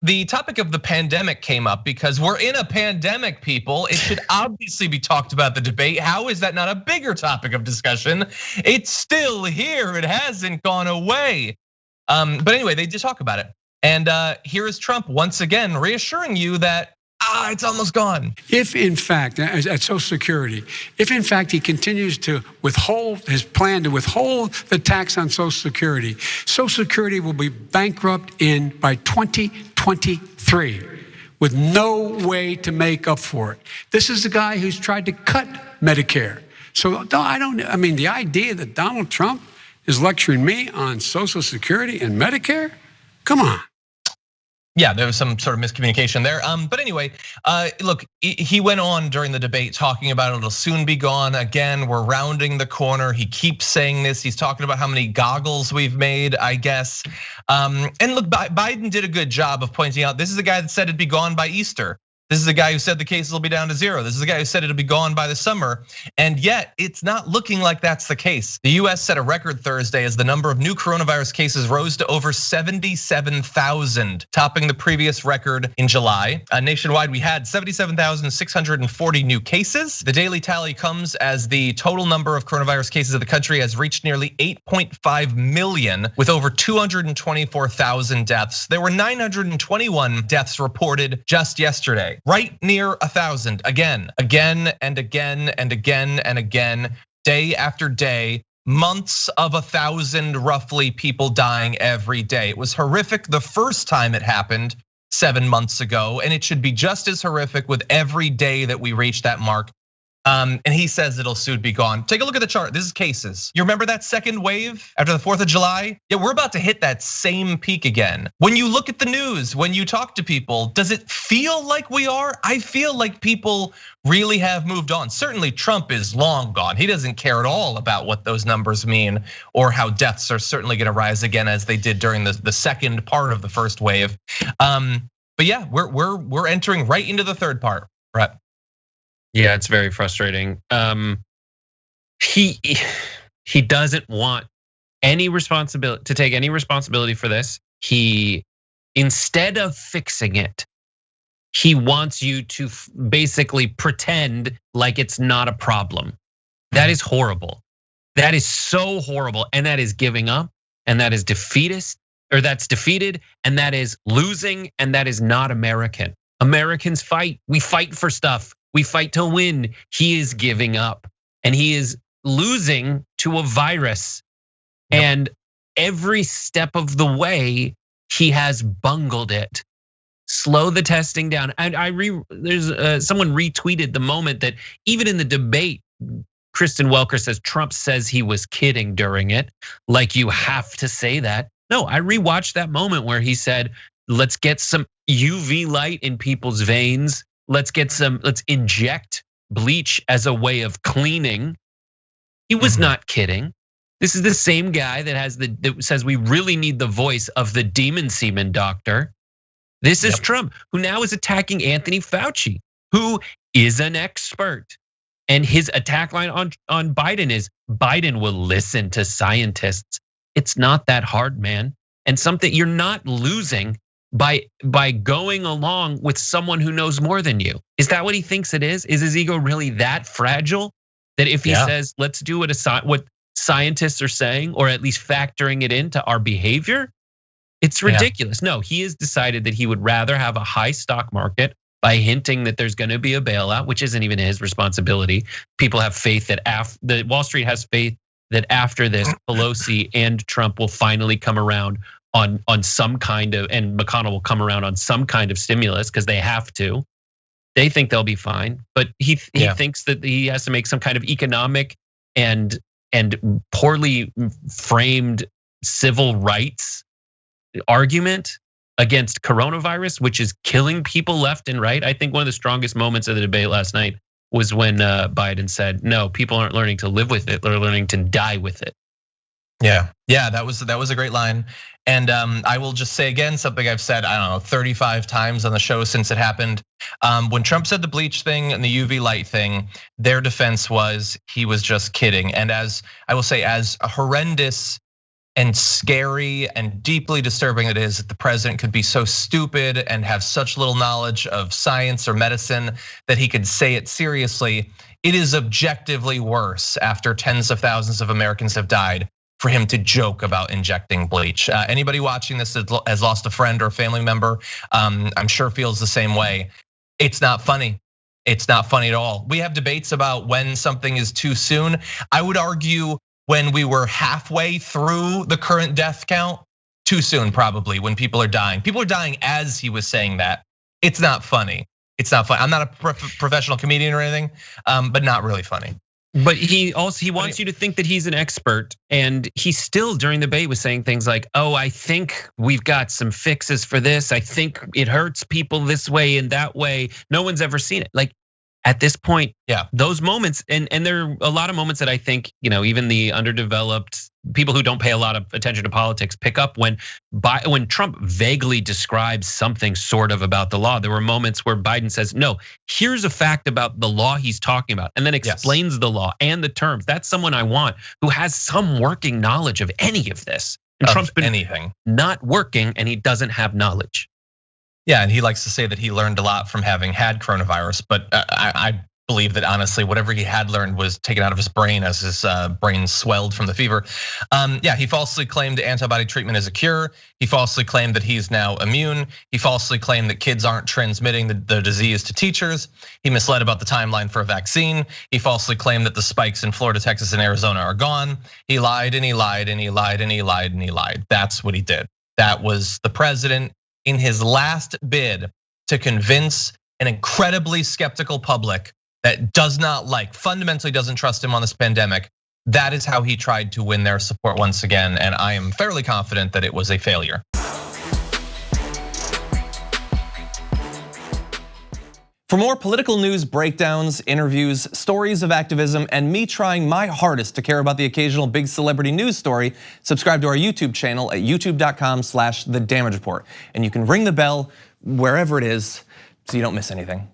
the topic of the pandemic came up because we're in a pandemic, people. It should obviously be talked about, the debate. How is that not a bigger topic of discussion? It's still here, it hasn't gone away. But anyway, they did talk about it. And here is Trump once again reassuring you that it's almost gone. If in fact, at Social Security, if in fact he continues to withhold his plan to withhold the tax on Social Security will be bankrupt by 2023 with no way to make up for it. This is the guy who's tried to cut Medicare. So I mean, the idea that Donald Trump is lecturing me on Social Security and Medicare, come on. Yeah, there was some sort of miscommunication there. But anyway, look, he went on during the debate talking about it'll soon be gone. Again, we're rounding the corner. He keeps saying this. He's talking about how many goggles we've made, I guess. And look, Biden did a good job of pointing out this is the guy that said it'd be gone by Easter. This is the guy who said the cases will be down to 0. This is the guy who said it'll be gone by the summer. And yet it's not looking like that's the case. The US set a record Thursday as the number of new coronavirus cases rose to over 77,000, topping the previous record in July. Nationwide, we had 77,640 new cases. The daily tally comes as the total number of coronavirus cases of the country has reached nearly 8.5 million with over 224,000 deaths. There were 921 deaths reported just yesterday. Right near 1,000 again and again and again and again, day after day, months of 1,000 roughly people dying every day. It was horrific the first time it happened 7 months ago, and it should be just as horrific with every day that we reach that mark. And he says it'll soon be gone. Take a look at the chart. This is cases. You remember that second wave after the 4th of July? Yeah, we're about to hit that same peak again. When you look at the news, when you talk to people, does it feel like we are? I feel like people really have moved on. Certainly Trump is long gone. He doesn't care at all about what those numbers mean or how deaths are certainly gonna rise again as they did during the second part of the first wave. But yeah, we're entering right into the third part, Brett. Yeah, it's very frustrating. He doesn't want any responsibility to take any responsibility for this. He, instead of fixing it, he wants you to basically pretend like it's not a problem. That is horrible. That is so horrible, and that is giving up, and that is defeatist, or that's defeated, and that is losing, and that is not American. Americans fight. We fight for stuff. We fight to win. He is giving up, and he is losing to a virus. Yep. And every step of the way, he has bungled it. Slow the testing down. And there's someone retweeted the moment that even in the debate, Kristen Welker says Trump says he was kidding during it. Like, you have to say that. No, I rewatched that moment where he said, let's get some UV light in people's veins. Let's inject bleach as a way of cleaning. He was not kidding. This is the same guy that says we really need the voice of the demon semen doctor. This is Trump, who now is attacking Anthony Fauci, who is an expert. And his attack line on Biden is Biden will listen to scientists. It's not that hard, man. And something you're not losing by going along with someone who knows more than you. Is that what he thinks it is? Is his ego really that fragile that if he says, let's do what scientists are saying, or at least factoring it into our behavior, it's ridiculous. No, he has decided that he would rather have a high stock market by hinting that there's gonna be a bailout, which isn't even his responsibility. People have faith that Wall Street has faith that after this, Pelosi and Trump will finally come around on some kind of, and McConnell will come around on some kind of stimulus because they have to. They think they'll be fine, but he thinks that he has to make some kind of economic and poorly framed civil rights argument against coronavirus, which is killing people left and right. I think one of the strongest moments of the debate last night was when Biden said, no, people aren't learning to live with it, they're learning to die with it. Yeah, that was a great line. And I will just say again, something I've said, I don't know, 35 times on the show since it happened. When Trump said the bleach thing and the UV light thing, their defense was he was just kidding. And as I will say, as horrendous and scary and deeply disturbing it is that the president could be so stupid and have such little knowledge of science or medicine that he could say it seriously. It is objectively worse after tens of thousands of Americans have died for him to joke about injecting bleach. Anybody watching this has lost a friend or a family member, I'm sure feels the same way. It's not funny. It's not funny at all. We have debates about when something is too soon. I would argue when we were halfway through the current death count, too soon probably, when people are dying. People are dying as he was saying that. It's not funny. It's not funny. I'm not a professional comedian or anything, but not really funny. But he wants you to think that he's an expert, and he still during the debate was saying things like, "Oh, I think we've got some fixes for this. I think it hurts people this way and that way. No one's ever seen it." Like at this point, yeah, those moments, and there are a lot of moments that I think, even the underdeveloped people who don't pay a lot of attention to politics pick up when Trump vaguely describes something sort of about the law. There were moments where Biden says, "No, here's a fact about the law he's talking about," and then explains the law and the terms. That's someone I want who has some working knowledge of any of this. And Trump's been not working, and he doesn't have knowledge. Yeah, and he likes to say that he learned a lot from having had coronavirus, but I believe that honestly, whatever he had learned was taken out of his brain as his brain swelled from the fever. Yeah, he falsely claimed antibody treatment is a cure. He falsely claimed that he's now immune. He falsely claimed that kids aren't transmitting the disease to teachers. He misled about the timeline for a vaccine. He falsely claimed that the spikes in Florida, Texas, and Arizona are gone. He lied and he lied and he lied and he lied and he lied. That's what he did. That was the president in his last bid to convince an incredibly skeptical public that fundamentally doesn't trust him on this pandemic. That is how he tried to win their support once again, and I am fairly confident that it was a failure. For more political news breakdowns, interviews, stories of activism, and me trying my hardest to care about the occasional big celebrity news story, subscribe to our YouTube channel at youtube.com/thedamagereport. And you can ring the bell wherever it is so you don't miss anything.